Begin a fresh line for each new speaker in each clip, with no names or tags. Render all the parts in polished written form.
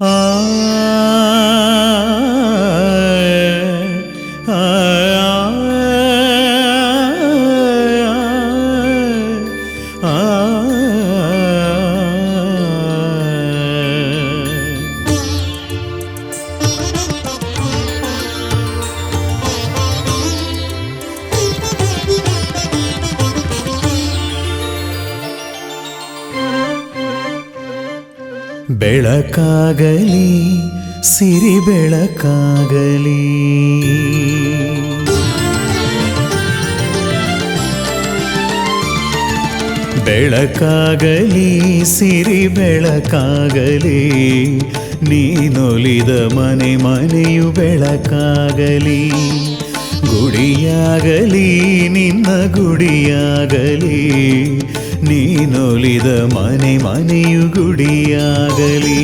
ಆ ಬೆಳಕಾಗಲಿ ಸಿರಿ ಬೆಳಕಾಗಲಿ, ಬೆಳಕಾಗಲಿ ಸಿರಿ ಬೆಳಕಾಗಲಿ, ನೀನೊಲಿದ ಮನೆ ಮನೆಯು ಬೆಳಕಾಗಲಿ, ಗುಡಿಯಾಗಲಿ ನಿನ್ನ ಗುಡಿಯಾಗಲಿ, ನೀನೊಲಿದ ಮನೆ ಮನೆಯು ಗುಡಿಯಾಗಲಿ,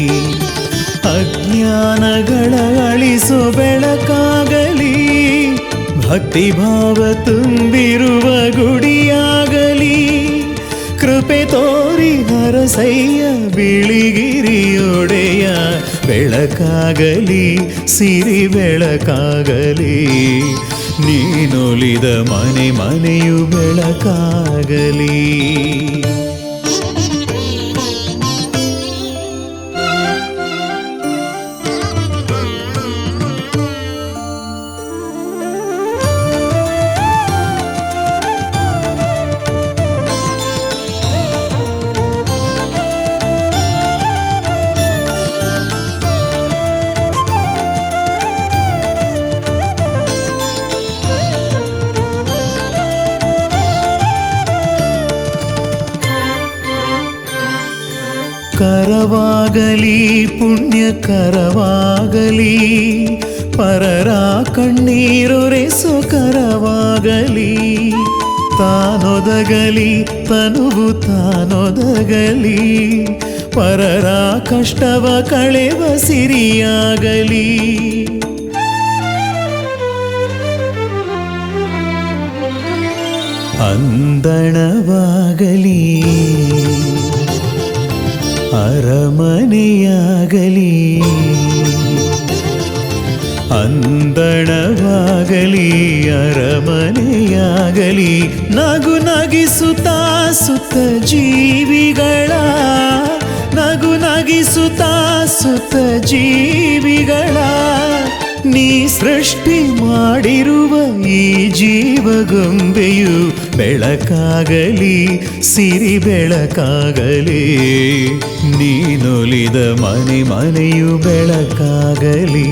ಅಜ್ಞಾನಗಳ ಅಳಿಸೋ ಬೆಳಕಾಗಲಿ, ಭಕ್ತಿಭಾವ ತುಂಬಿರುವ ಗುಡಿಯಾಗಲಿ, ಕೃಪೆ ತೋರಿ ಹರಸಯ್ಯ ಬಿಳಿಗಿರಿಯೊಡೆಯ, ಬೆಳಕಾಗಲಿ ಸಿರಿ ಬೆಳಕಾಗಲಿ, ನೀನೊಲಿದ ಮನೆ ಮನೆಯು ಬೆಳಕಾಗಲಿ. ಕರವಾಗಲಿ ಪುಣ್ಯಕರವಾಗಲಿ, ಪರರ ಕಣ್ಣೀರೊರೆಸೋ ಕರವಾಗಲಿ, ತಾನೊದಗಲಿ ತನುವು ತಾನೊದಗಲಿ, ಪರರ ಕಷ್ಟವ ಕಳೆವ ಸಿರಿಯಾಗಲಿ, ಅಂದಣವಾಗಲಿ ಅರಮನೆಯಾಗಲಿ, ಅಂದಣವಾಗಲಿ ಅರಮನೆಯಾಗಲಿ, ನಗು ನಗಿಸುತ್ತಾ ಸುತ್ತ ಜೀವಿಗಳ, ನಗು ನಗಿಸುತ್ತಾ ಸುತ್ತ ಜೀವಿಗಳ, ನೀ ಸೃಷ್ಟಿ ಮಾಡಿರುವ ಈ ಜೀವಗೊಂಬೆಯು ಬೆಳಕಾಗಲಿ ಸಿರಿ ಬೆಳಕಾಗಲಿ, ನೀನೊಲಿದ ಮನೆ ಮನೆಯು ಬೆಳಕಾಗಲಿ.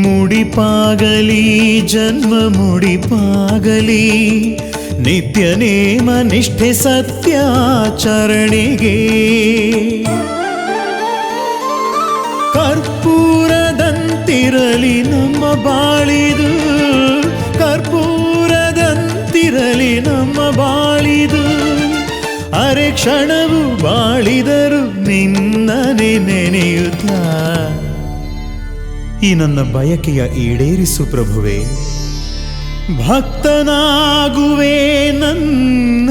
ಮುಡಿಪಾಗಲಿ ಜನ್ಮ ಮುಡಿಪಾಗಲಿ, ನಿತ್ಯ ನೇಮ ನಿಷ್ಠೆ ಸತ್ಯಾಚರಣೆಗೆ, ಕರ್ಪೂರದಂತಿರಲಿ ನಮ್ಮ ಬಾಳಿದು, ಕರ್ಪೂರದಂತಿರಲಿ ನಮ್ಮ ಬಾಳಿದು, ಅರೆ ಕ್ಷಣವು ಬಾಳಿದರು ನಿನ್ನನೆ ನೆನೆಯುತ್ತ, ಈ ನನ್ನ ಬಯಕೆಯ ಈಡೇರಿಸು ಪ್ರಭುವೆ, ಭಕ್ತನಾಗುವೆ ನನ್ನ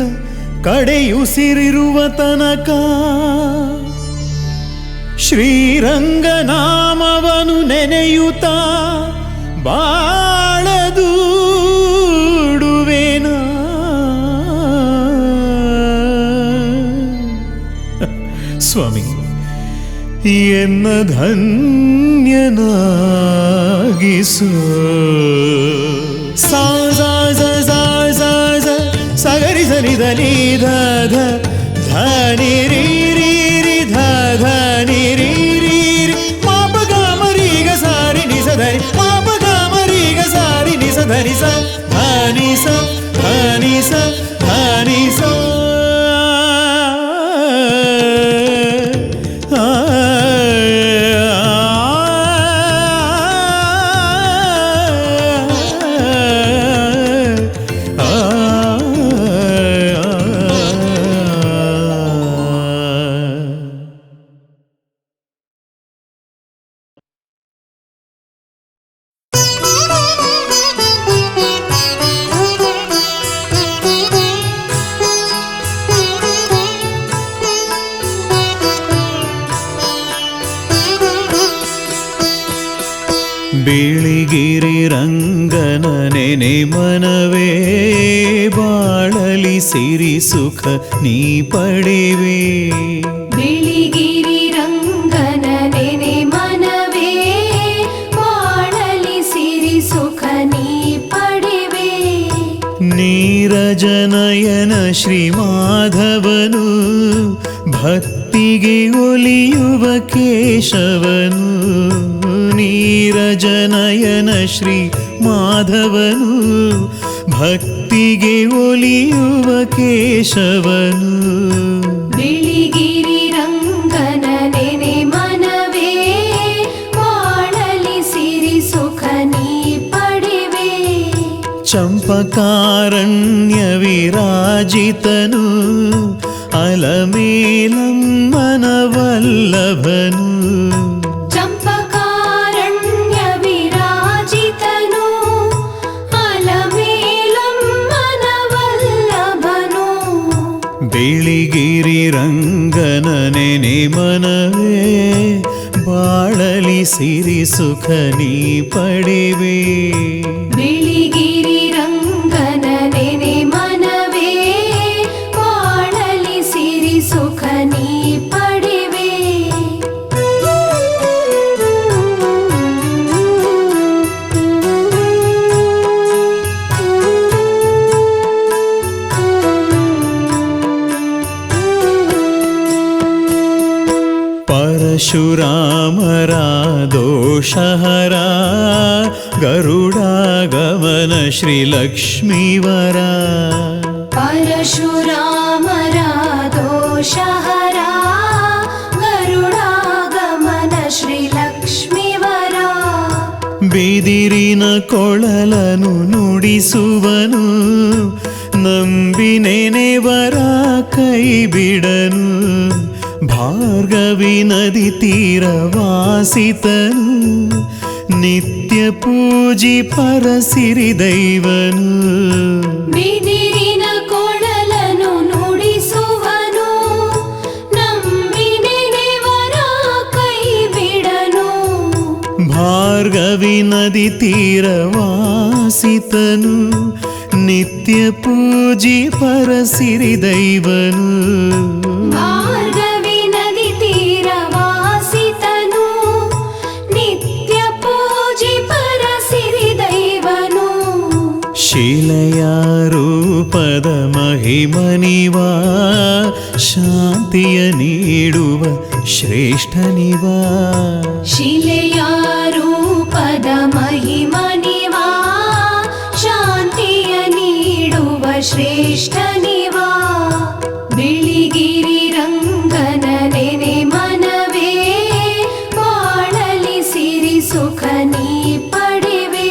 ಕಡೆಯುಸಿರಿರುವ ತನಕ, ಶ್ರೀರಂಗನಾಮವನು ನೆನೆಯುತ್ತ ಬಾಳದೂಡುವೆನ, ಸ್ವಾಮಿ ಎನ್ನ ಧನ್ಯನಾಗಿಸು. ಸಾ ಸಾ ಸ ಸಾ ಸಾ ಸ ಸಗರಿ ಸನಿ ಧನಿ ಧ ಧ ಧನಿ ರೀ ರೀ ರಿ ಧ ಧನಿ ರೀ ರೀ ರಿ, ಮಾಪ ಗ ಮರಿ ಗ ಸಾರಿ ನಿ ಸ ಧನಿ, ಮಾಪ ಗ ಮರಿ ಗ ಸಾರಿ ನಿ ಸ ಧನಿ ಸ ಧನಿ ಸ ಧನಿ ಸ ಧನಿ ಸ. ಬಿಳಿಗಿರಿ ರಂಗನ ನೆನೆ ಮನವೇ ಬಾಳಲಿ ಸಿರಿ ಸುಖ ನೀ ಪಡೆವೆ.
ಬಿಳಿಗಿರಿ ರಂಗನ ನೆನೆ ಮನವೇ ಬಾಳಲಿ ಸಿರಿ ಸುಖ ನೀ ಪಡೆವೆ.
ನೀರಜನಯನ ಶ್ರೀ ಮಾಧವನು ಭಕ್ತಿಗೆ ಒಲಿಯುವ ಕೇಶವನು. ನೀರಜನಯನ ಶ್ರೀ ಮಾಧವನು ಭಕ್ತಿಗೆ ಒಲಿಯುವ ಕೇಶವನು.
ಬಿಳಿಗಿರಿ ರಂಗನ ನೆನೆ ಮನವೇ ಬಾಳಲಿ ಸಿರಿ ಸುಖ ನೀ ಪಡೆವೆ.
ಚಂಪಕಾರಣ್ಯ ವಿರಾಜಿತನು ಅಲಮೇಲಮ್ಮನ ವಲ್ಲಭನು.
ಚಂಪಕಾರಣ್ಯ ವಿರಾಜಿತನು ಅಲಮೇಲಮ್ಮನ ವಲ್ಲಭನು.
ಬಿಳಿಗಿರಿ ರಂಗನ ನೆನೆ ಮನವೇ ಬಾಳಲಿ ಸಿರಿ ಸುಖ ನೀ ಪಡೆವೆ.
ಬಿಳಿಗಿರಿ ರಂಗನ ನೆನೆ ಮನವೇ ಬಾಳಲಿ ಸಿರಿ ಸುಖ ನೀ ಪಡೆವೆ.
ಪರಶುರಾಮರ ದೋಷಹರ ಗರುಡಾಗಮನ ಶ್ರೀ ಲಕ್ಷ್ಮೀವರ.
ಪರಶುರಾಮರ ದೋಷಹರ ಗರುಡಾಗಮನ ಶ್ರೀ ಲಕ್ಷ್ಮೀವರ.
ಬಿದಿರಿನ ಕೊಳಲನು ನುಡಿಸುವನು ನಂಬಿ ನೆನೆವರ ಕೈ ಬಿಡನು. ಭಾರ್ಗವಿ ನದಿ ತೀರ ವಾಸಿತನು ನಿತ್ಯ ಪೂಜಿ ಪರಸಿರಿ ದೈವನು.
ಬಿದಿರಿನ ಕೊಳಲನು ನುಡಿಸುವನು ನಂಬಿ ನೆನೆವರ ಕೈ ಬಿಡನು.
ಭಾರ್ಗವಿ ನದಿ ತೀರ ವಾಸಿತನು ನಿತ್ಯ ಪೂಜಿ ಪರಸಿರಿ ದೈವನು.
ಭಾರ್ಗವಿ ನದಿ ತೀರ ವಾಸಿತನು ನಿತ್ಯ ಪೂಜಿ ಪರಸಿರಿ ದೈವನು.
ಶಿಲೆಯ ರೂಪದ ಮಹಿಮನಿವಾ ಶಾಂತಿಯ ನೀಡುವ ಶ್ರೇಷ್ಠನಿವಾ.
ಶಿಲೆಯ ರೂಪದ ಮಹಿಮನಿವಾ ಶಾಂತಿಯ ನೀಡುವ ಶ್ರೇಷ್ಠನಿವಾ. ಬಿಳಿಗಿರಿ ರಂಗನ ನೆನೆ ಮನವೇ ಬಾಳಲಿ ಸಿರಿ ಸುಖ ನೀ ಪಡೆವೆ.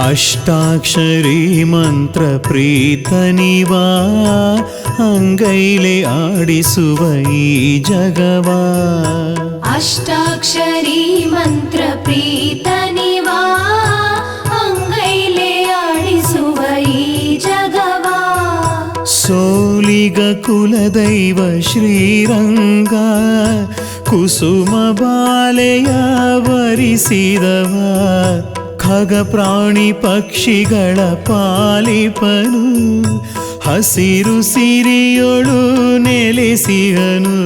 ಅಷ್ಟಾಕ್ಷರಿ ಮಂತ್ರ ಪ್ರೀತನಿವಾ ಅಂಗೈಲೆ ಆಡಿಸುವ ಈ ಜಗವಾ.
ಅಷ್ಟಾಕ್ಷರಿ ಮಂತ್ರ ಪ್ರೀತನಿವಾ ಅಂಗೈಲೆ ಆಡಿಸುವ ಈ ಜಗವಾ.
ಸೋಲಿಗ ಕುಲದೈವ ಶ್ರೀರಂಗ ಕುಸುಮ ಬಾಲೆಯ ವರಿಸಿದವ. ಖಗ ಪ್ರಾಣಿ ಪಕ್ಷಿಗಳ ಪಾಲಿಪನು ಹಸಿರು ಸಿರಿಯೊಳು ನೆಲೆಸಿಹನು.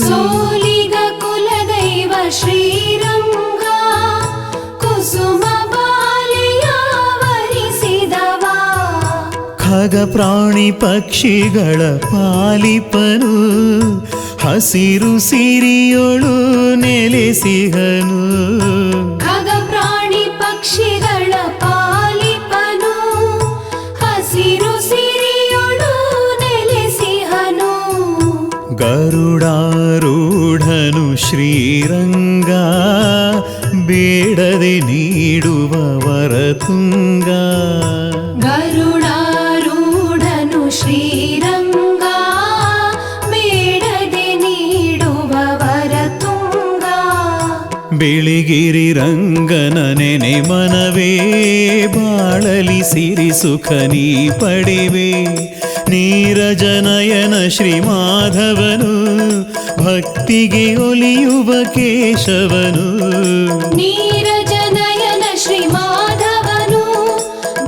ಸೋಲಿಗ ಕುಲದೈವ ಶ್ರೀರಂಗ ಕುಸುಮ ಬಾಲೆಯ ವರಿಸಿದವ.
ಖಗ ಪ್ರಾಣಿ ಪಕ್ಷಿಗಳ ಪಾಲಿಪನು ಹಸಿರು ಸಿರಿಯೊಳು ನೆಲೆಸಿಹನು.
ಖಗ ಪ್ರಾಣಿ ಪಕ್ಷಿಗಳ ಪಾಲಿಪನು ಹಸಿರು ಸಿರಿಯೊಳು ನೆಲೆಸಿಹನು.
ಗರುಡಾರೂಢನು ಶ್ರೀರಂಗ ಬೇಡದೆ ನೀಡುವ ವರತುಂಗ.
ಗರುಡಾರೂಢನು ಶ್ರೀರಂಗ ಬೇಡದೆ ನೀಡುವ ವರತುಂಗ.
ಬಿಳಿಗಿರಿ ರಂಗನ ನೆನೆ ಮನವೇ ಬಾಳಲಿ ಸಿರಿ ಸುಖ ನೀ ಪಡೆವೆ. ನೀರಜನಯನ ಶ್ರೀ ಮಾಧವನು ಭಕ್ತಿಗೆ ಒಲಿಯುವ ಕೇಶವನು.
ನೀರಜನಯನ ಶ್ರೀ ಮಾಧವನು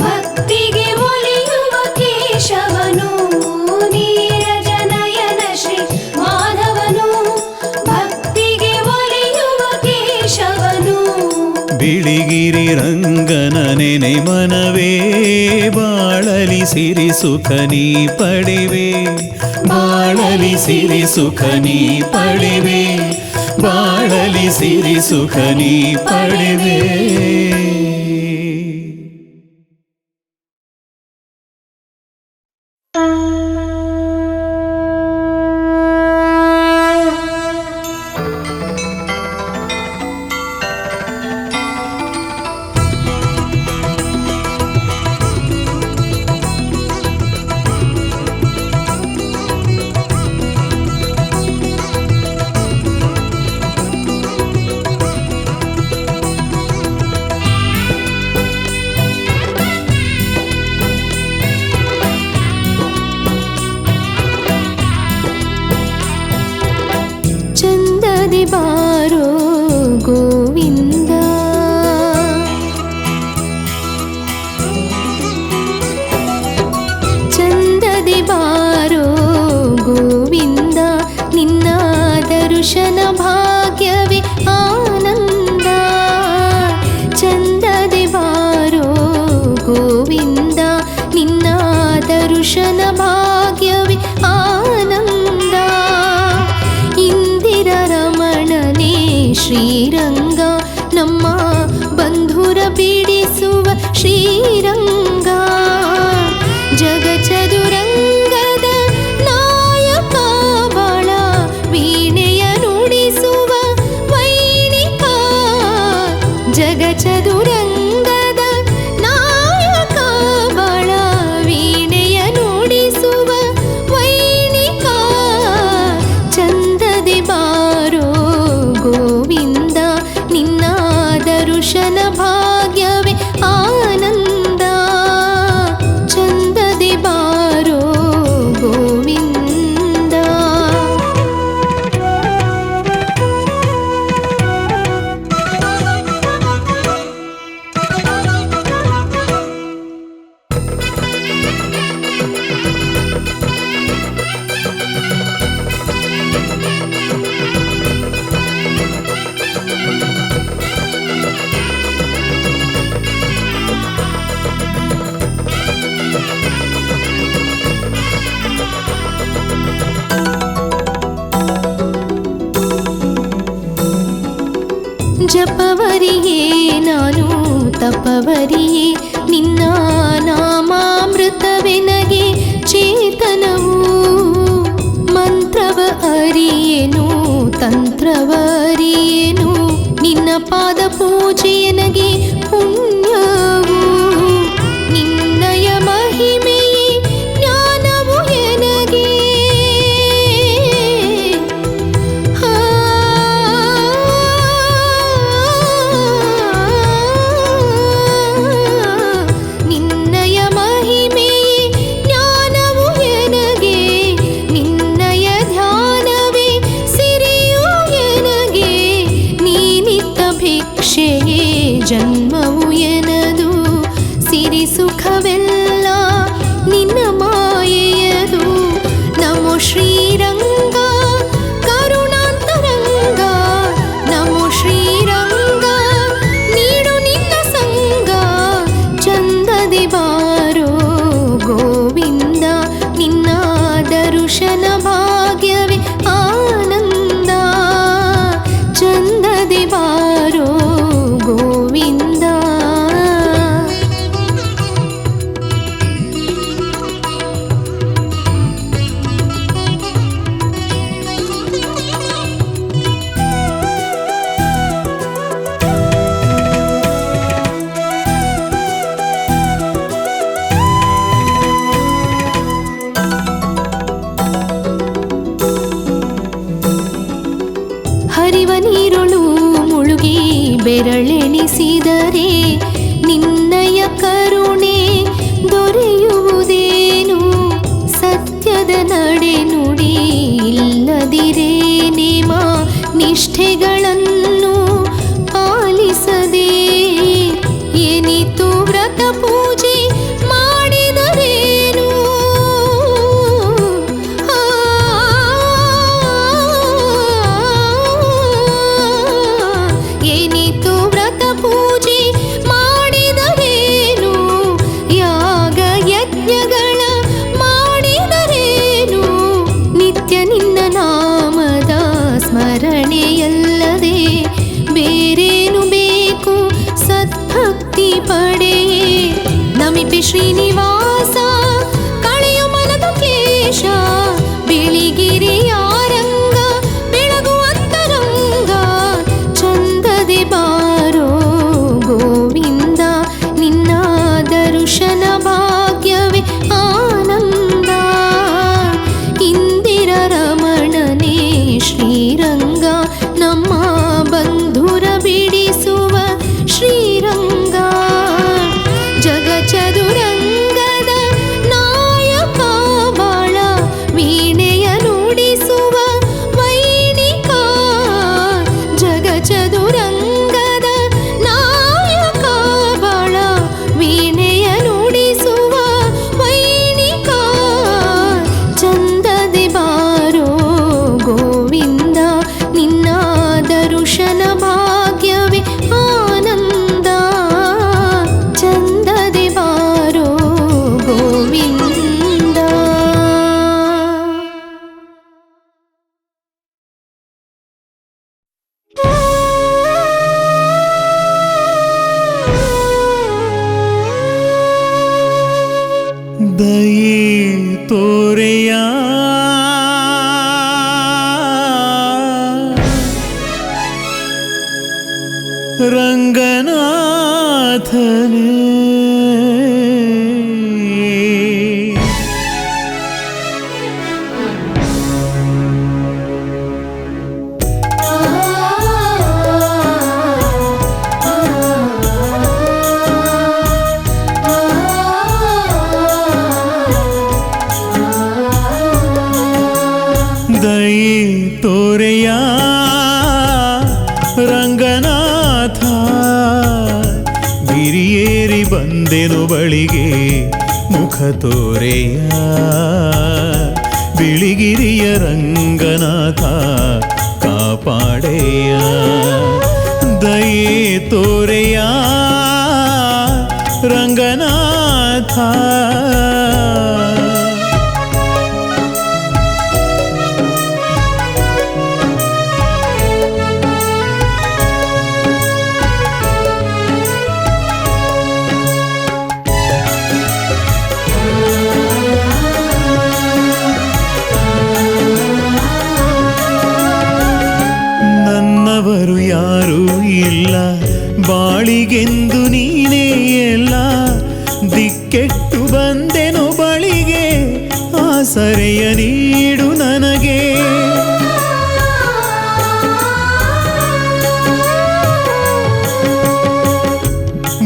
ಭಕ್ತಿಗೆ ಒಲಿಯುವ ಕೇಶವನು. ನೀರಜನಯನ ಶ್ರೀ ಮಾಧವನು ಭಕ್ತಿಗೆ ಒಲಿಯುವ ಕೇಶವನು.
ಬಿಳಿಗಿರಿ ರಂಗನ ನೆನೆ ಮನವೇ ಬಾಳಲಿ ಸಿರಿ ಸುಖ ನೀ ಪಡೆವೆ. ಬಾಳಲಿ ಸಿರಿ ಸುಖ ನೀ ಪಡೆವೆ. ಬಾಳಲಿ ಸಿರಿ ಸುಖ ನೀ ಪಡೆವೆ.
ಚಂದದಿ ಬಾರೋ ಗೋವಿಂದ, ಚಂದದಿ ಬಾರೋ ಗೋವಿಂದ, ನಿನ್ನ ದರ್ಶನ ಭಾಗ್ಯವೇ ಆನಂದ. ಚಂದದಿ ಬಾರೋ ಗೋವಿಂದ, ನಿನ್ನ ದರ್ಶನ ಭಾಗ್ಯವೇ ಆನಂದ. ಇಂದಿರ ರಮಣನೇ ಶ್ರೀರಂಗ, ನಮ್ಮ ಬಂಧುರ ಬಿಡಿಸುವ ಶ್ರೀರಂಗ. ಜಗಚದುರಂಗದ ನಾಯಕ ಬಾಳ ವೀಣೆಯ ನುಡಿಸುವ ವೈಣಿಕ. ಜಗಚದುರಂಗದ ನಾಯಕ ಬಾಳ ವೀಣೆಯ ನುಡಿಸುವ ವೈಣಿಕ. ಚಂದದಿ ಬಾರೋ ಗೋವಿಂದ, ನಿನ್ನ ದರ್ಶನ ಭಾಗ್ಯವೇ ಆನಂದ. ಚಂದದಿ ಬಾರೋ ಗೋವಿಂದ. ಜಪವರಿಯೇ ನಾನು ತಪವರಿಯೇ, ನಿನ್ನ ನಾಮಾಮೃತವೆನಗೆ ಚೇತನವು. ಮಂತ್ರವ ಅರಿಯೇನು ತಂತ್ರವ ಅರಿಯೇನು, ನಿನ್ನ ಪಾದ ಪೂಜೆಯನಗೆ ಪುಣ್ಯವು. ನಿನ್ನಯ ಮಹಿಮೆಯೇ ಜ್ಞಾನವು ಎನಗೆ. ಬೆರಳೆಣಿಸಿದರೆ ನಿನ್ನಯ ಕರುಣೆ ದೊರೆಯುವುದೇನು? ಸತ್ಯದ ನಡೆ ನುಡಿ ಇಲ್ಲದಿರೇ ನೇಮ ನಿಷ್ಠೆಗಳನ್ನು ಪಾಲಿಸದೆ ಏನಿತು ವ್ರತ ಪೂಜೆ ಮಾಡಿದರೇನು? ಏನಿತು ವ್ರತ ಪೂಜೆ ಮಾಡಿದರೇನು? ಯಾಗ ಯಜ್ಞಗಳ ಮಾಡಿದರೇನು? ನಿತ್ಯ ನಿನ್ನ ನಾಮದ ಸ್ಮರಣೆಯಲ್ಲದೆ ಬೇರೇನು ಬೇಕು? ಸದ್ಭಕ್ತಿ ಪಡೆಯೇ ನಮಿಪೆ ಶ್ರೀನಿವಾಸ, ಕಳೆಯು ಮನದ ಕ್ಲೇಶ. ಬಿಳಿಗಿರಿಯ ರಂಗ ಬೆಳಗುವಂತರಂಗ, ಚಂದದೆ ಬಾರೋ ಗೋವಿಂದ, ನಿನ್ನ ದರ್ಶನ ಭಾಗ್ಯವೇ ಆನಂದ. ಇಂದಿರ ರಮಣನೇ ಶ್ರೀರಂಗ, ನಮ್ಮ ಬಂಧುರ ಬಿಡಿಸುವ ಶ್ರೀರಂಗ. ಜಗಚದುರಂಗದ ನಾಯಕ ಬಾಳ ವೀಣೆಯ ನುಡಿಸುವ ವೈಣಿಕ. ಜಗಚದುರಂಗದ ನಾಯಕ ಬಾಳ ವೀಣೆಯ ನುಡಿಸುವ ವೈಣಿಕ. ಚಂದದೆ ಬಾರೋ ಗೋವಿಂದ, ನಿನ್ನ ದರ್ಶನ ಭಾಗ್ಯವೇ ಆನಂದ. ಚಂದದೆ ಬಾರೋ ಗೋವಿಂದ.
ದಯೆ ತೋರೆಯ ರಂಗನಾಥನೇ, ದಯೆ ತೋರೆಯ ರಂಗನಾಥ. ಗಿರಿಯೇರಿ ಬಂದೆನು ಬಳಿಗೆ ಮುಖ ತೋರೆಯ, ಬಿಳಿಗಿರಿಯ ರಂಗನಾಥ ಕಾಪಾಡೆಯ. ದಯೆ ತೋರೆಯ ರಂಗನಾಥ. ನನ್ನವರು ಯಾರೂ ಇಲ್ಲ ಬಾಳಿಗೆಂದು ನೀನೇ ಎಲ್ಲ. ದಿಕ್ಕೆಟ್ಟು ಬಂದೆನು ಬಳಿಗೆ, ಆಸರೆಯ ನೀಡು ನನಗೆ.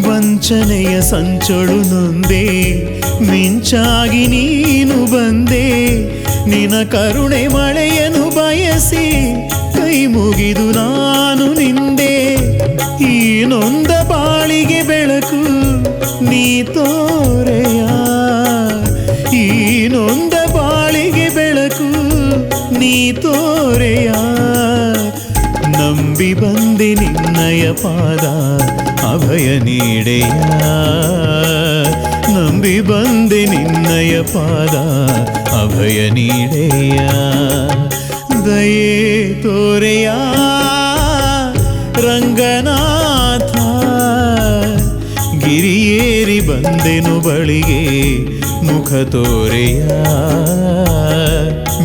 ವಂಚನೆಯ ಸಂಚೊಳು ನೊಂದೆ, ಮಿಂಚಾಗಿ ನೀನು ಬಂದೆ. ನಿನ ಕರುಣೆ ಮಳೆಯನು ಬಯಸಿ ಕೈ ಮುಗಿದು ನಾನು ನಿಂದೆ. ಈ ನೊಂದ ಬಾಳಿಗೆ ಬೆಳಕು ನೀ ತೋರೆಯ, ಈ ನೊಂದ ಬಾಳಿಗೆ ಬೆಳಕು ನೀ ತೋರೆಯ. ನಂಬಿ ಬಂದೆ ನಿನ್ನಯ ಪಾದ ಅಭಯ ನೀಡೆಯ, ನಂಬಿ ಬಂದೆ ನಿನ್ನಯ ಪಾದ ಅಭಯ ನೀಡೆಯ. ದಯೆ ತೋರೆಯ ರಂಗನಾಥ. ಗಿರಿಯೇರಿ ಬಂದೆನು ಬಳಿಗೆ ಮುಖ ತೋರೆಯ,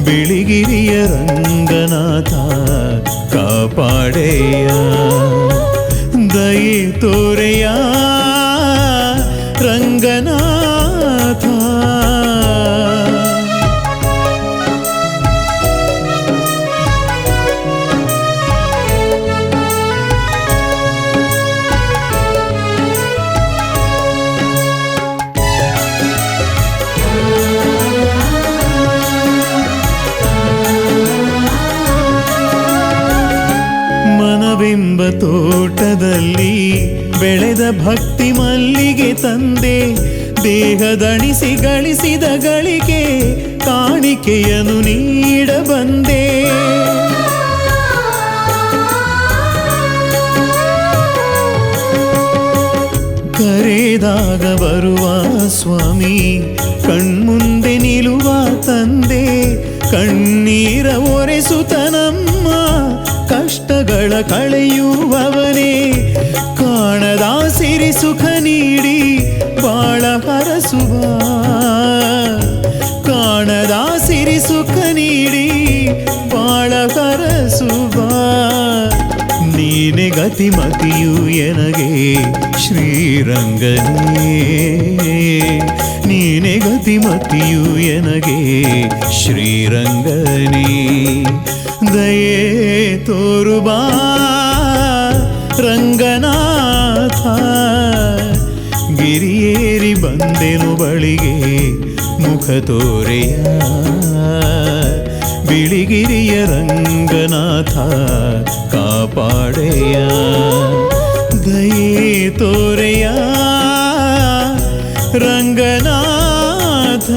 ಬಿಳಿಗಿರಿಯ ರಂಗನಾಥ ಕಾಪಾಡೆಯ. ದಯೆ ತೋರೆಯ ರಂಗನಾಥ. ಎಂಬ ತೋಟದಲ್ಲಿ ಬೆಳೆದ ಭಕ್ತಿ ಮಲ್ಲಿಗೆ ತಂದೆ, ದೇಹದಣಿಸಿ ಗಳಿಸಿದ ಗಳಿಕೆ ಕಾಣಿಕೆಯನ್ನು ನೀಡಬಂದೆ. ಕರೆದಾಗ ಬರುವ ಸ್ವಾಮಿ, ಕಣ್ಮುಂದೆ ನಿಲ್ಲುವ ತಂದೆ, ಕಣ್ಣೀರ ಒರೆಸುತ್ತ ನಮ್ಮ ಕಷ್ಟಗಳ ಕಳೆಯುವವನೇ, ಕಾಣದ ಸಿರಿ ಸುಖ ನೀಡಿ ಬಾಳ ಹರಸುವ, ಕಾಣದ ಸಿರಿ ಸುಖ ನೀಡಿ ಬಾಳ ಹರಸುವ. ನೀನೆ ಗತಿಮತಿಯು ಎನಗೆ ಶ್ರೀರಂಗನೇ, ನೀನೆ ಗತಿಮತಿಯು ಎನಗೆ ಶ್ರೀರಂಗನೇ. ದಯೆ ತೋರುಬಾ ರಂಗನಾಥ, ಗಿರಿಯೇರಿ ಬಂದೆನು ಬಳಿಗೆ ಮುಖ ತೋರೆಯ, ಬಿಳಿಗಿರಿಯ ರಂಗನಾಥ ಕಾಪಾಡೆಯ. ದಯೆ ತೋರೆಯ ರಂಗನಾಥ.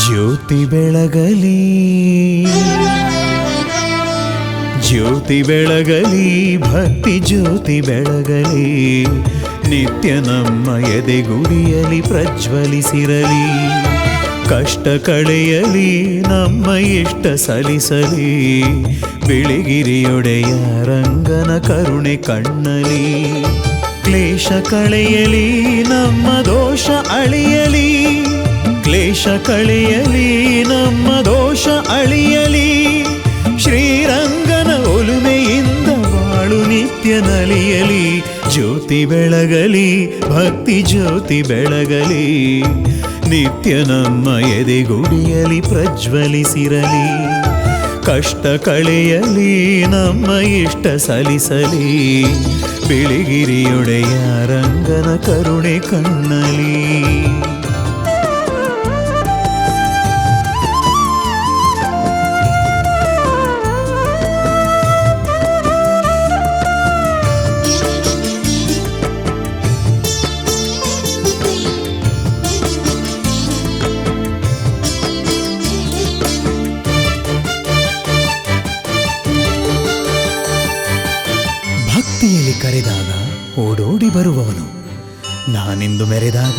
ಜ್ಯೋತಿ ಬೆಳಗಲಿ, ಜ್ಯೋತಿ ಬೆಳಗಲಿ, ಭಕ್ತಿ ಜ್ಯೋತಿ ಬೆಳಗಲಿ, ನಿತ್ಯ ನಮ್ಮ ಎದೆಗುಡಿಯಲಿ ಪ್ರಜ್ವಲಿಸಿರಲಿ. ಕಷ್ಟ ಕಳೆಯಲಿ, ನಮ್ಮ ಇಷ್ಟ ಸಲಿಸಲಿ, ಬಿಳಿಗಿರಿಯೊಡೆಯ ರಂಗನ ಕರುಣೆ ಕಣ್ಣಲಿ. ಕ್ಲೇಶ ಕಳೆಯಲಿ, ನಮ್ಮ ದೋಷ ಅಳಿಯಲಿ, ಕ್ಲೇಶ ಕಳೆಯಲಿ, ನಮ್ಮ ದೋಷ ಅಳಿಯಲಿ. ಶ್ರೀರಂಗನ ಒಲುಮೆಯಿಂದ ಬಾಳು ನಿತ್ಯ ನಲಿಯಲಿ. ಜ್ಯೋತಿ ಬೆಳಗಲಿ, ಭಕ್ತಿ ಜ್ಯೋತಿ ಬೆಳಗಲಿ, ನಿತ್ಯ ನಮ್ಮ ಎದೆಗುಡಿಯಲಿ ಪ್ರಜ್ವಲಿಸಿರಲಿ. ಕಷ್ಟ ಕಳೆಯಲಿ, ನಮ್ಮ ಇಷ್ಟ ಸಲಿಸಲಿ, ಬಿಳಿಗಿರಿಯೊಡೆಯ ರಂಗನ ಕರುಣೆ ಕಣ್ಣಲಿ. ಭಕ್ತಿಯಲ್ಲಿ ಕರೆದಾಗ ಓಡೋಡಿ ಬರುವವನು, ನಾನಿಂದು ಮೆರೆದಾಗ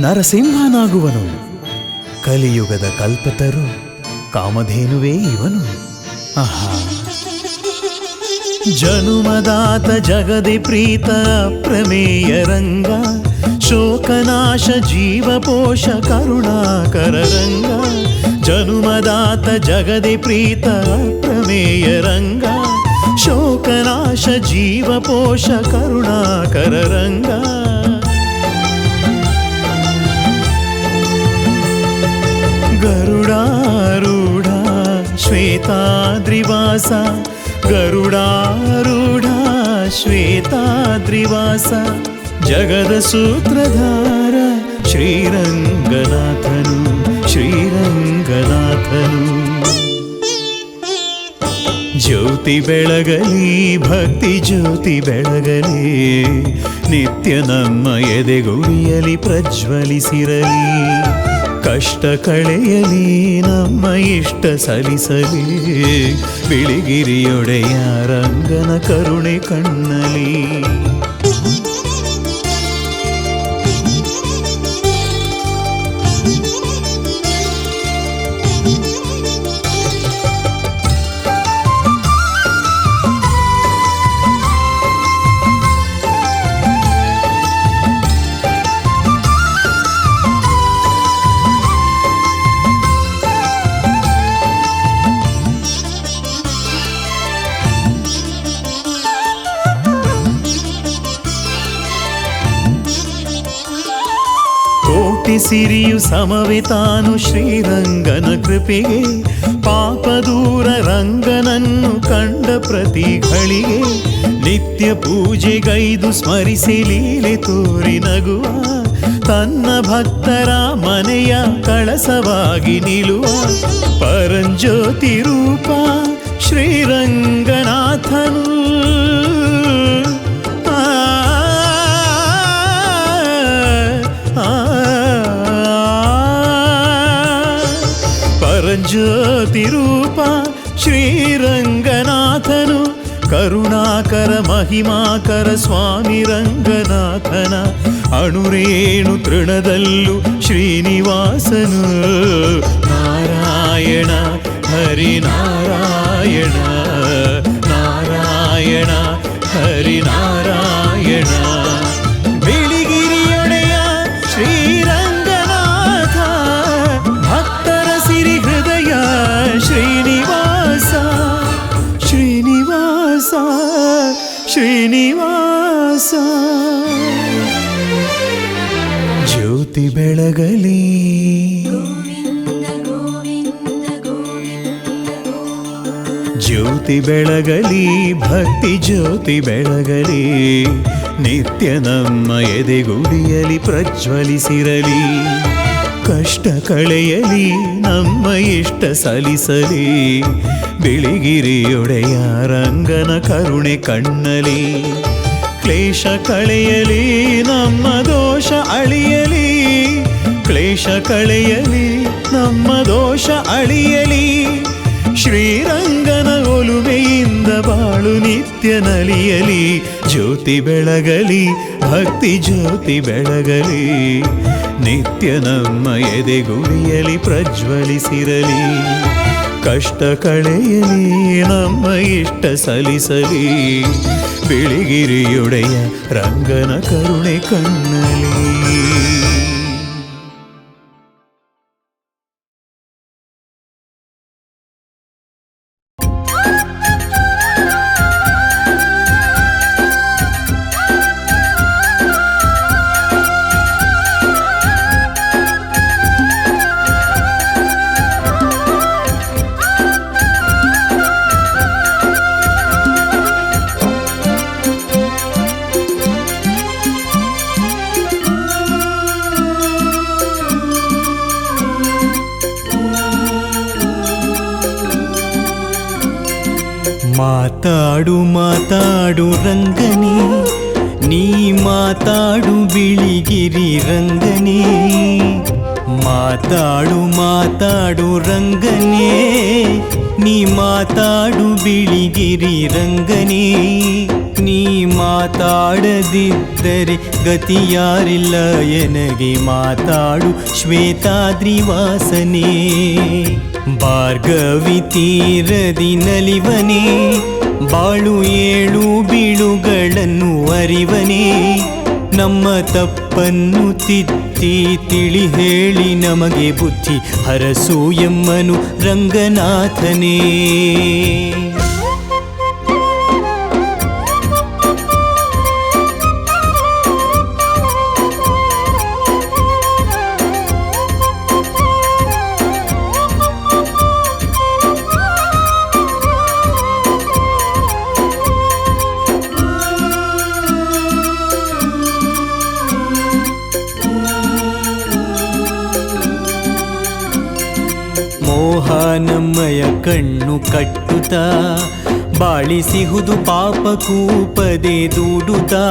ನರಸಿಂಹನಾಗುವನು. ಕಲಿಯುಗದ ಕಲ್ಪತರು ಕಾಮಧೇನುವೇ ಇವನು. ಆಹಾ. ಜನುಮದಾತ ಜಗದಿ ಪ್ರೀತ ಪ್ರಮೇಯ ರಂಗ, ಶೋಕನಾಶ ಜೀವಪೋಷ ಕರುಣಾಕರ ರಂಗ. ಜನುಮದಾತ ಜಗದಿ ಪ್ರೀತ ಪ್ರಮೇಯ ರಂಗ, ಶೋಕನಾಶ ಜೀವಪೋಷ ಕರುಣಾಕರ ರಂಗ. ಗರುಡಾರೂಢ ಶ್ವೇತಾದ್ರಿವಾಸ, ಗರುಡಾರೂಢ ಶ್ವೇತಾದ್ರಿವಾಸ, ಜಗದ ಸೂತ್ರಧಾರ ಶ್ರೀರಂಗನಾಥನು, ಶ್ರೀರಂಗನಾಥನು. ಜ್ಯೋತಿ ಬೆಳಗಲಿ, ಭಕ್ತಿ ಜ್ಯೋತಿ ಬೆಳಗಲಿ, ನಿತ್ಯ ನಮ್ಮ ಎದೆಗುಡಿಯಲಿ ಪ್ರಜ್ವಲಿಸಿರಲಿ. ಕಷ್ಟ ಕಳೆಯಲಿ, ನಮ್ಮ ಇಷ್ಟ ಸಲಿಸಲಿ, ಬಿಳಿಗಿರಿಯೊಡೆಯ ರಂಗನ ಕರುಣೆ ಕಣ್ಣಲಿ. ಕೋಟಿ ಸಿರಿಯು ಸಮವೆ ತಾನು ಶ್ರೀರಂಗನ ಕೃಪೆಗೆ ಪಾಪ ದೂರ ರಂಗನನ್ನು ಕಂಡ ಪ್ರತಿಗಳಿಗೆ ನಿತ್ಯ ಪೂಜೆಗೈದು ಸ್ಮರಿಸಿ ಲೀಲೆ ತೋರಿ ನಗುವ ತನ್ನ ಭಕ್ತರ ಮನೆಯ ಕಳಸವಾಗಿ ನಿಲ್ಲುವ ಪರಂಜ್ಯೋತಿ ರೂಪ ಶ್ರೀರಂಗನಾಥನು ಪರಂಜ್ಯೋತಿ ರೂಪ ಶ್ರೀರಂಗನಾಥನು ಕರುಣಾಕರ ಮಹಿಮಾಕರ ಸ್ವಾಮಿ ರಂಗನಾಥನ ಅಣುರೇಣು ತೃಣದಲ್ಲೂ ಶ್ರೀನಿವಾಸನು ನಾರಾಯಣ ಹರಿನಾರಾಯಣ ನಾರಾಯಣ ಹರಿನಾರಾಯಣ ಬಿಳಿಗಿರಿಯೊಡೆಯ ಶ್ರೀರಂಗನಾಥ ಭಕ್ತರ ಸಿರಿ ಹೃದಯ ಶ್ರೀನಿವಾಸ ಶ್ರೀನಿವಾಸ ಶ್ರೀನಿವಾಸ ಜ್ಯೋತಿ ಬೆಳಗಲಿ ಜ್ಯೋತಿ ಬೆಳಗಲಿ ಭಕ್ತಿ ಜ್ಯೋತಿ ಬೆಳಗಲಿ ನಿತ್ಯ ನಮ್ಮ ಎದೆಗುಡಿಯಲಿ ಪ್ರಜ್ವಲಿಸಿರಲಿ ಕಷ್ಟ ಕಳೆಯಲಿ ನಮ್ಮ ಇಷ್ಟ ಸಲಿಸಲಿ ಬಿಳಿಗಿರಿಯೊಡೆಯ ರಂಗನ ಕರುಣೆ ಕಣ್ಣಲಿ ಕ್ಲೇಶ ಕಳೆಯಲಿ ನಮ್ಮ ದೋಷ ಅಳಿಯಲಿ ಕ್ಲೇಶ ಕಳೆಯಲಿ ನಮ್ಮ ದೋಷ ಅಳಿಯಲಿ ಶ್ರೀರಂಗನ ಒಲುಮೆಯಿಂದ ಬಾಳು ನಿತ್ಯ ನಲಿಯಲಿ ಜ್ಯೋತಿ ಬೆಳಗಲಿ ಭಕ್ತಿ ಜ್ಯೋತಿ ಬೆಳಗಲಿ ನಿತ್ಯ ನಮ್ಮ ಎದೆಗುಡಿಯಲಿ ಪ್ರಜ್ವಲಿಸಿರಲಿ ಕಷ್ಟ ಕಳೆಯಲಿ ನಮ್ಮ ಇಷ್ಟ ಸಲಿಸಲಿ ಬಿಳಿಗಿರಿಯೊಡೆಯ ರಂಗನ ಕರುಣೆ ಕಣ್ಣಲಿ
ಮಾತಾಡು ಮಾತಾಡು ರಂಗನೇ ನೀ ಮಾತಾಡು ಬಿಳಿಗಿರಿ ರಂಗನೇ ಮಾತಾಡು ಮಾತಾಡು ರಂಗನೇ ನೀ ಮಾತಾಡು ಬಿಳಿಗಿರಿ ರಂಗನೇ ನೀ ಮಾತಾಡದಿದ್ದರೆ ಗತಿಯಾರಿಲ್ಲ ಎನಗೆ ಮಾತಾಡು ಶ್ವೇತಾದ್ರಿ ವಾಸನೆ ಭಾರ್ಗವಿ ತೀರದಿ ನಲಿವನೇ ಬಾಳು ಏಳು ಬೀಳುಗಳನ್ನು ಅರಿವನೇ ನಮ್ಮ ತಪ್ಪನ್ನು ತಿದ್ದಿ ತಿಳಿ ಹೇಳಿ ನಮಗೆ ಬುದ್ಧಿ ಹರಸು ಎಮ್ಮನು ರಂಗನಾಥನೇ ಮೋಹನಮ್ಮಯ ಕಣ್ಣು ಕಟ್ಟುತ್ತಾ ಬಾಳಿಸಿಹುದು ಪಾಪ ಕೂಪದೆ ದೂಡುತ್ತಾ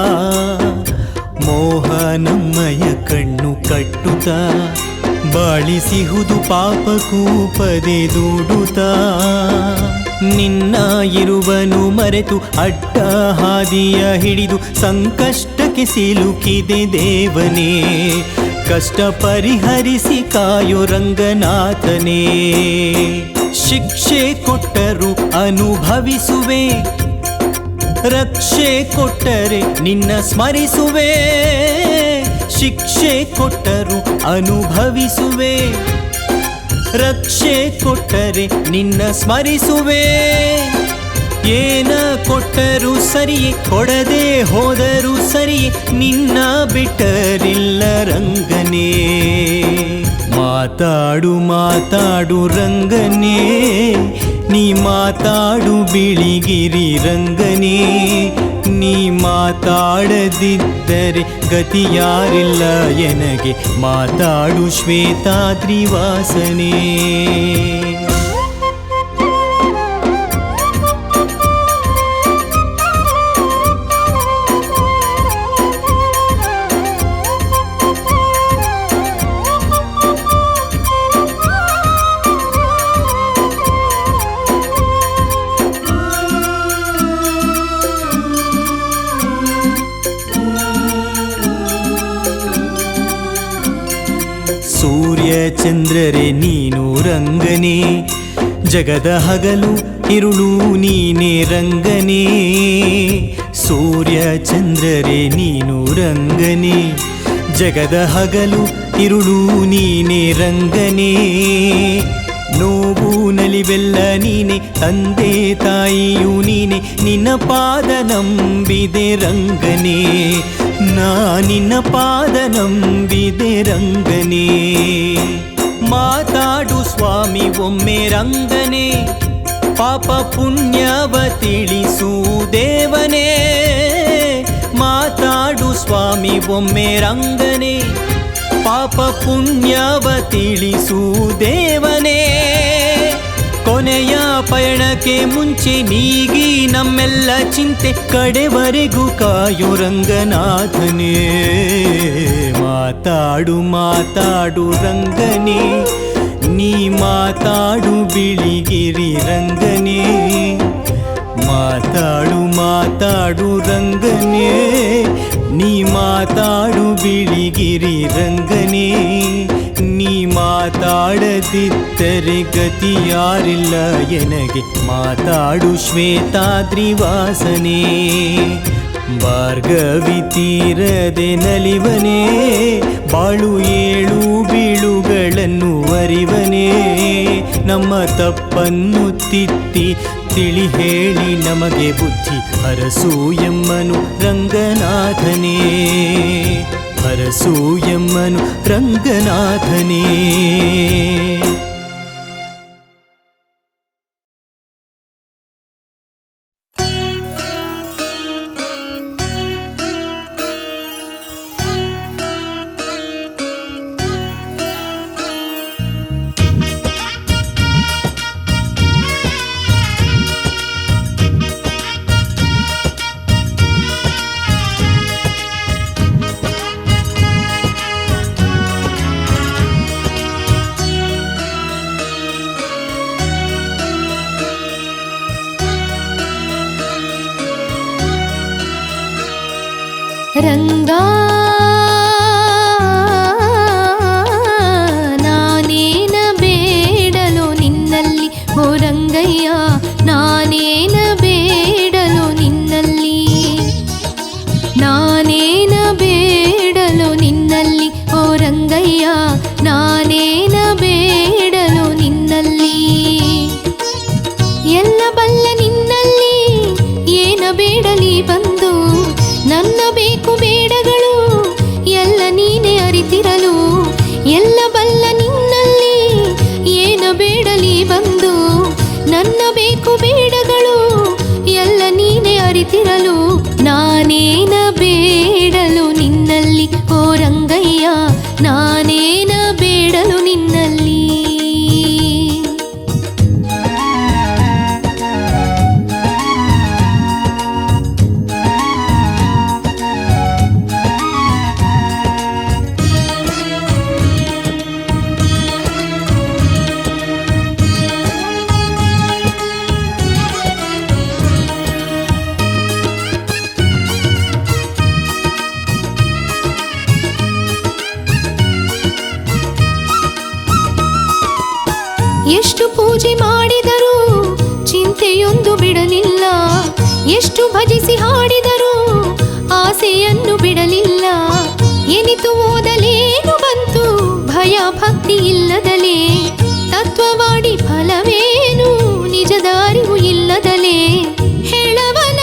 ಮೋಹನಮ್ಮಯ ಕಣ್ಣು ಕಟ್ಟುತ್ತಾ ಬಾಳಿಸಿಹುದು ಪಾಪ ಕೂಪದೆ ದೂಡುತ್ತಾ ನಿನ್ನ ಇರುವನು ಮರೆತು ಅಡ್ಡ ಹಾದಿಯ ಹಿಡಿದು ಸಂಕಷ್ಟಕ್ಕೆ ಸಿಲುಕಿದೆ ದೇವನೇ ಕಷ್ಟ ಪರಿಹರಿಸಿ ಕಾಯೋ ರಂಗನಾಥನೇ ಶಿಕ್ಷೆ ಕೊಟ್ಟರು ಅನುಭವಿಸುವೆ ರಕ್ಷೆ ಕೊಟ್ಟರೆ ನಿನ್ನ ಸ್ಮರಿಸುವೆ ಶಿಕ್ಷೆ ಕೊಟ್ಟರು ಅನುಭವಿಸುವೆ ರಕ್ಷೆ ಕೊಟ್ಟರೆ ನಿನ್ನ ಸ್ಮರಿಸುವೆ ಏನ ಕೊಟ್ಟರೂ ಸರಿಯೇ ಕೊಡದೆ ಹೋದರೂ ಸರಿಯೇ ನಿನ್ನ ಬಿಟ್ಟರಿಲ್ಲ ರಂಗನೇ. ಮಾತಾಡು ಮಾತಾಡು ರಂಗನೇ, ನೀ ಮಾತಾಡು ಬಿಳಿಗಿರಿ ರಂಗನೇ. ನೀ ಮಾತಾಡದಿದ್ದರೆ ಗತಿ ಯಾರಿಲ್ಲ ಎನಗೆ, ಮಾತಾಡು ಶ್ವೇತಾದ್ರಿವಾಸನೇ. ಸೂರ್ಯ ಚಂದ್ರರೇ ನೀನು ರಂಗನೇ, ಜಗದ ಹಗಲು ಇರುಳು ನೀನೇ ರಂಗನೇ. ಸೂರ್ಯ ಚಂದ್ರರೇ ನೀನು ರಂಗನೇ, ಜಗದ ಹಗಲು ಇರುಳು ನೀನೇ ರಂಗನೇ. ನೋವು ನಲಿವೆಲ್ಲ ನೀನೆ, ತಂದೆ ತಾಯಿಯು ನೀನೆ, ನಿನ್ನ ಪಾದ ನಂಬಿದೆ ರಂಗನೇ. ನಾ ನಿನ್ನ ಪಾದ ನಂಬಿದೆ ರಂಗನೇ. ಮಾತಾಡು ಸ್ವಾಮಿ ಒಮ್ಮೆ ರಂಗನೇ, ಪಾಪ ಪುಣ್ಯವ ತಿಳಿಸು ದೇವನೇ. ಮಾತಾಡು ಸ್ವಾಮಿ ಒಮ್ಮೆ ರಂಗನೇ, ಪಾಪ ಪುಣ್ಯವ ತಿಳಿಸು ದೇವನೇ. ಕೊನೆಯ ಪಯಣಕ್ಕೆ ಮುಂಚೆ ನೀಗಿ ನಮ್ಮೆಲ್ಲ ಚಿಂತೆ, ಕಡೆವರೆಗೂ ಕಾಯು ರಂಗನಾಥನೇ. ಮಾತಾಡು ಮಾತಾಡು ರಂಗನೇ, ನೀ ಮಾತಾಡು ಬಿಳಿಗಿರಿ ರಂಗನೇ. ಮಾತಾಡು ಮಾತಾಡು ರಂಗನೇ, ನೀ ಮಾತಾಡು ಬಿಳಿಗಿರಿ ರಂಗನೇ. ನೀ ಮಾತಾಡದಿದ್ದರೆ ಗತಿ ಯಾರಿಲ್ಲ ಎನಗೆ, ಮಾತಾಡು ಶ್ವೇತಾದ್ರಿವಾಸನೇ. ಭಾರ್ಗವಿ ತೀರದೆ ನಲಿವನೇ, ಬಾಳು ಏಳು ಬೀಳುಗಳನ್ನು ಅರಿವನೇ. ನಮ್ಮ ತಪ್ಪನ್ನು ತಿತ್ತಿ ತಿಳಿ ಹೇಳಿ ನಮಗೆ ಬುದ್ಧಿ ಹರಸು ಎಮ್ಮನು ರಂಗನಾಥನೇ. ಹರಸು ಎಮ್ಮನು ರಂಗನಾಥನೇ.
ರಂಗಾ ನಾನೇನ ಬೇಡಲು ನಿನ್ನಲ್ಲಿ, ಓ ರಂಗಯ್ಯ ನಾನೇನ ಬೇಡಲು ನಿನ್ನಲ್ಲಿ. ನಾನೇನ ಬೇಡಲು ನಿನ್ನಲ್ಲಿ, ಓ ರಂಗಯ್ಯ ನಾನೇನ ಬೇಡಲು ನಿನ್ನಲ್ಲಿ. ಎಲ್ಲ ಬಲ್ಲ ನಿನ್ನಲ್ಲಿ ಏನ ಬೇಡಲಿ ಬಂದು, ನನ್ನ ಬೇಕು ಬೇಡಗಳು ಎಲ್ಲ ನೀನೇ ಅರಿತಿರಲು. ಎಲ್ಲ ಬಲ್ಲ ನಿನ್ನಲ್ಲಿ ಏನ ಬೇಡಲಿ ಬಂದು, ನನ್ನ ಬೇಕು ಬೇಡಗಳು ಎಲ್ಲ ನೀನೇ ಅರಿತಿರಲು. ನಾನೇನ ಬೇಡಲು ನಿನ್ನಲ್ಲಿ, ಓ ರಂಗಯ್ಯ ನಾನೇನ ಬೇಡಲು ನಿನ್ನಲ್ಲಿ. ಎಷ್ಟು ಪೂಜೆ ಮಾಡಿದರೂ ಚಿಂತೆಯೊಂದು ಬಿಡಲಿಲ್ಲ, ಎಷ್ಟು ಭಜಿಸಿ ಹಾಡಿದರೂ ಆಸೆಯನ್ನು ಬಿಡಲಿಲ್ಲ. ಎನಿತು ಓದಲೇನು ಬಂತು ಭಯ ಭಕ್ತಿ ಇಲ್ಲದಲೇ, ತತ್ವವಾಡಿ ಫಲವೇನು ನಿಜದ ಅರಿವು ಇಲ್ಲದಲೇ. ಹೇಳವನ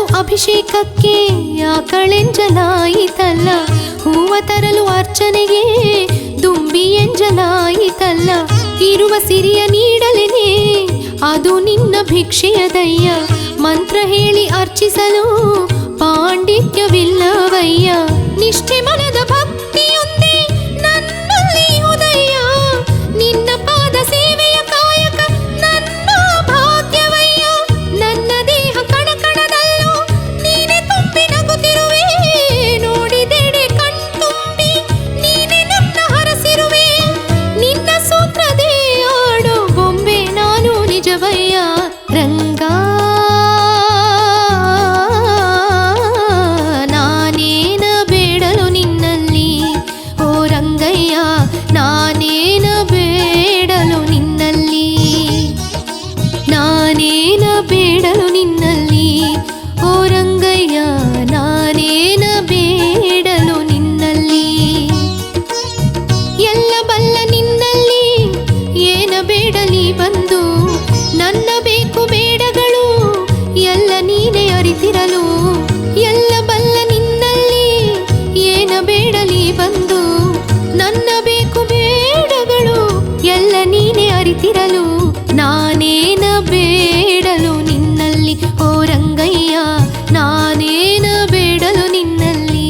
ತರಲು ಅಭಿಷೇಕಕ್ಕೆ ಆಕಳೆಂಜಲಾಯಿತಲ್ಲ, ಹೂವ ತರಲು ಅರ್ಚನೆಗೆ ದುಂಬಿ ಎಂಜಲಾಯಿತಲ್ಲ. ಇರುವ ಸಿರಿಯ ನೀಡಲೇನೆ ಅದು ನಿನ್ನ ಭಿಕ್ಷೆಯದಯ್ಯ, ಮಂತ್ರ ಹೇಳಿ ಅರ್ಚಿಸಲು ಪಾಂಡಿತ್ಯವಿಲ್ಲವಯ್ಯ. ನಿಷ್ಠೆ ಮನದ ಭಕ್ತಿಯೊಂದೇ ನನ್ನಲ್ಲಿ ಉದಯ, ನಿನ್ನ ಪಾದ ಸೇವೆಯ ಕಾಯಕ ನನ್ನ ಭಾಗ್ಯವಯ್ಯ. ನನ್ನ ದೇಹ ಕಣಕಣದಲ್ಲೂ ನೀನೆ ತುಂಬಿ ನಗುತ್ತಿರುವೆ, ನೋಡಿದೆಡೆ ಕಣ್ತುಂಬಿ ನೀನೆ ನನ್ನ ಹರಸಿರುವೆ. ನಿನ್ನ ಸೂತ್ರದೇ ಆಡೋ ಬೊಂಬೆ ನಾನು ನಿಜವಯ್ಯ ರಂಗ. ನಾನೇನ ಬೇಡಲು ನಿನ್ನಲ್ಲಿ ಓ ರಂಗಯ್ಯ, ನಾನೇನ ಬೇಡಲು ನಿನ್ನಲ್ಲಿ, ನಾನೇನ ಬೇಡಲು ನಿನ್ನಲ್ಲಿ ಓ ರಂಗಯ್ಯ, ನಾನೇನ ಬೇಡಲು ನಿನ್ನಲ್ಲಿ. ಎಲ್ಲ ಬಲ್ಲ ನಿನ್ನಲ್ಲಿ ಏನ ಬೇಡಲಿ ಬಂದು, ನನ್ನ ಬೇಕು ಬೇಡಗಳು ಎಲ್ಲ ನೀನೇ ಅರಿತಿರಲು. ಎಲ್ಲ ಬಲ್ಲ ನಿನ್ನಲ್ಲಿ ಏನ ಬೇಡಲಿ ಬಂದು, ನನ್ನ ಬೇಕು ಬೇಡಗಳು ಎಲ್ಲ ನೀನೇ ಅರಿತಿರಲು. ನಾನೇನ ಬೇಡಲು ನಿನ್ನಲ್ಲಿ ಓ ರಂಗಯ್ಯ, ನಾನೇನ ಬೇಡಲು ನಿನ್ನಲ್ಲಿ,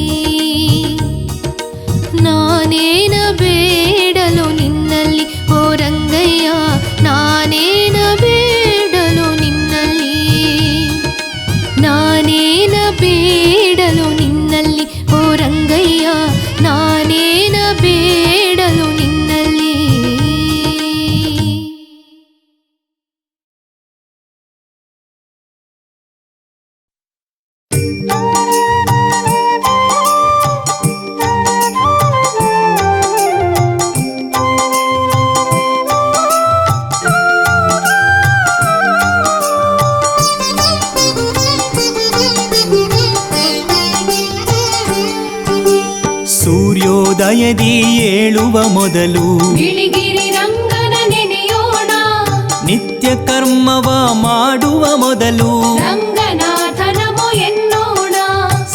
ನಾನೇನ ಬೇಡಲು ನಿನ್ನಲ್ಲಿ ಓ ರಂಗಯ್ಯ, ನಾನೇನ ಬೇಡಲು ನಿನ್ನಲ್ಲಿ, ನಾನೇನ ಬೇಡಲು ನಿನ್ನಲ್ಲಿ ಓ ರಂಗಯ್ಯ, ನಾನೇನ ಬೇಡಲು ನಿನ್ನಲ್ಲಿ.
ಸೂರ್ಯೋದಯದಿ ಏಳುವ ಮೊದಲು
ಬಿಳಿಗಿರಿ ರಂಗನ ನೆನೆಯೋಣ,
ನಿತ್ಯ ಕರ್ಮವ ಮಾಡುವ ಮೊದಲು
ರಂಗನಾಥನಮೋ ಎನ್ನೋಣ.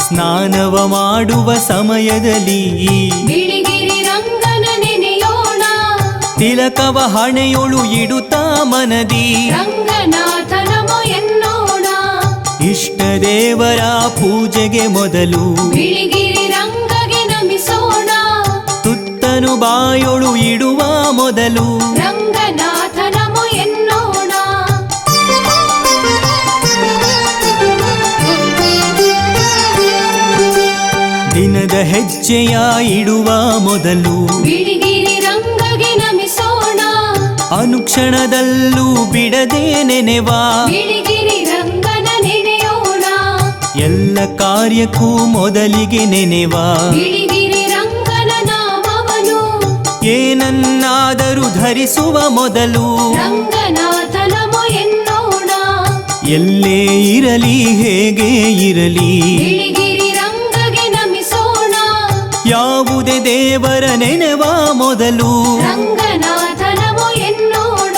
ಸ್ನಾನವ ಮಾಡುವ ಸಮಯದಲ್ಲಿ
ಬಿಳಿಗಿರಿ ರಂಗನ ನೆನೆಯೋಣ,
ತಿಲಕವ ಹಣೆಯೊಳು ಇಡುತ್ತಾ ಮನದಿ
ರಂಗನಾಥನಮೋ ಎನ್ನೋಣ.
ಇಷ್ಟ ದೇವರ ಪೂಜೆಗೆ ಮೊದಲು
ಬಿಳಿಗಿರಿ ರಂಗಗೆ ನಮಿಸೋಣ,
ತುತ್ತನು ಬಾಯೊಳು ಇಡುವ ಮೊದಲು
ರಂಗನಾಥನಮೋ ಎನ್ನೋಣ.
ದಿನದ ಹೆಜ್ಜೆಯ ಇಡುವ ಮೊದಲು
ಬಿಳಿಗಿರಿ ರಂಗಗೆ ನಮಿಸೋಣ,
ಅನುಕ್ಷಣದಲ್ಲೂ ಬಿಡದೆ ನೆನೆವ
ಬಿಳಿಗಿರಿ ರಂಗನ ನೆನೆಯೋಣ.
ಎಲ್ಲ ಕಾರ್ಯಕ್ಕೂ ಮೊದಲಿಗೆ ನೆನೆವ
ಬಿಳಿಗಿರಿ ರಂಗನ ನಾಮವನು,
ಏನನ್ನಾದರೂ ಧರಿಸುವ ಮೊದಲು
ರಂಗನಾಥನಮೋ ಎನ್ನೋಣ.
ಎಲ್ಲೇ ಇರಲಿ ಹೇಗೆ ಇರಲಿ
ಬಿಳಿಗಿರಿ ರಂಗಗೆ ನಮಿಸೋಣ,
ಯಾವುದೇ ದೇವರ ನೆನೆವ ಮೊದಲು
ರಂಗನಾಥನಮೋ ಎನ್ನೋಣ.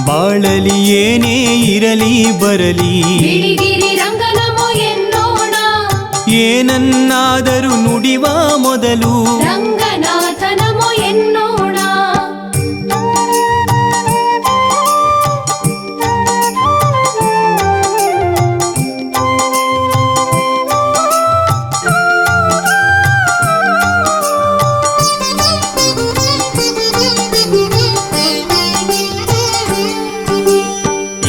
ಬಾಳಲಿ ಏನೇ ಇರಲಿ ಬರಲಿ
ಬಿಳಿಗಿರಿ ರಂಗನಮೋ ಎನ್ನೋಣ,
ಏನನ್ನಾದರೂ ನುಡಿವ ಮೊದಲು
ರಂಗನಾಥನಮೋ ಎನ್ನೋಣ.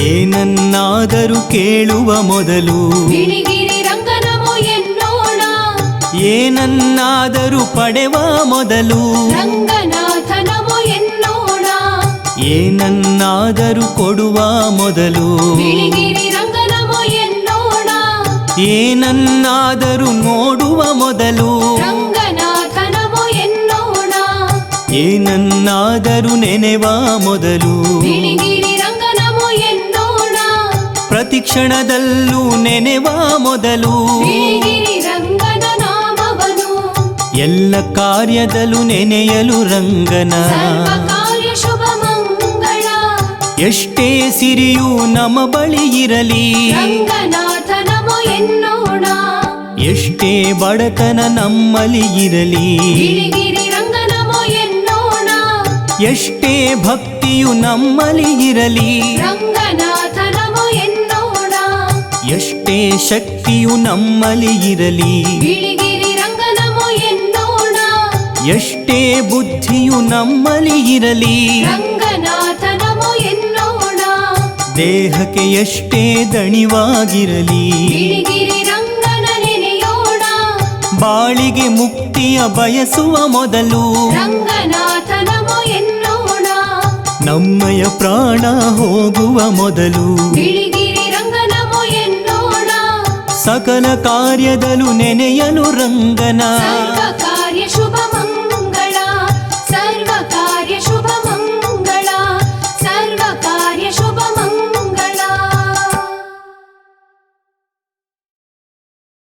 ಏನನ್ನಾದರೂ ಕೇಳುವ ಮೊದಲು
ಬಿಳಿಗಿರಿ ರಂಗನಮೋ ಎನ್ನೋಣ,
ಏನನ್ನಾದರೂ ಪಡೆವ ಮೊದಲು
ರಂಗನಾಥನಮೋ ಎನ್ನೋಣ.
ಏನನ್ನಾದರೂ ಕೊಡುವ ಮೊದಲು
ಬಿಳಿಗಿರಿ ರಂಗನಮೋ ಎನ್ನೋಣ,
ಏನನ್ನಾದರೂ ನೋಡುವ ಮೊದಲು
ರಂಗನಾಥನಮೋ ಎನ್ನೋಣ.
ಏನನ್ನಾದರೂ ನೆನೆವ ಮೊದಲು
ಬಿಳಿಗಿರಿ ರಂಗನಮೋ ಎನ್ನೋಣ,
ಪ್ರತಿ ಕ್ಷಣದಲ್ಲೂ ನೆನೆವ ಮೊದಲು
ಬಿಳಿಗಿರಿ ರಂಗನ ನಾಮವನು,
ಎಲ್ಲ ಕಾರ್ಯದಲ್ಲೂ ನೆನೆಯಲು ರಂಗನ
ಸರ್ವ ಕಾರ್ಯ ಶುಭ ಮಂಗಳ.
ಎಷ್ಟೇ ಸಿರಿಯೂ ನಮ್ಮ ಬಳಿ ಇರಲಿ
ರಂಗನಾಥನಮೋ ಎನ್ನೋಣ.
ಎಷ್ಟೇ ಬಡತನ ನಮ್ಮಲ್ಲಿ ಇರಲಿ,
ಬಿಳಿಗಿರಿ ರಂಗ ನಮೋ ಎನ್ನೋಣ.
ಎಷ್ಟೇ ಭಕ್ತಿಯು ನಮ್ಮಲ್ಲಿ ಇರಲಿ,
ರಂಗನಾಥ ನಮೋ ಎನ್ನೋಣ.
ಎಷ್ಟೇ ಶಕ್ತಿಯು ನಮ್ಮಲ್ಲಿ ಇರಲಿ,
ಬಿಳಿಗಿರಿ ರಂಗ ನಮೋ ಎನ್ನೋಣ.
ಎಷ್ಟೇ ಬುದ್ಧಿಯು ನಮ್ಮಲ್ಲಿ ಇರಲಿ,
ರಂಗನಾಥ ನಮೋ ಎನ್ನೋಣ.
ದೇಹಕ್ಕೆ ಎಷ್ಟೇ ದಣಿವಾಗಿರಲಿ,
ಬಿಳಿಗಿರಿ ರಂಗನ ನೆನೆಯೋಣ.
ಬಾಳಿಗೆ ಮುಕ್ತಿಯ ಬಯಸುವ ಮೊದಲು
ರಂಗನಾಥ ನಮೋ ಎನ್ನೋಣ.
ನಮ್ಮಯ ಪ್ರಾಣ ಹೋಗುವ ಮೊದಲು
ಬಿಳಿಗಿರಿ ರಂಗ ನಮೋ ಎನ್ನೋಣ.
ಸಕಲ ಕಾರ್ಯದಲ್ಲೂ ನೆನೆಯಲು ರಂಗನ
ಸರ್ವ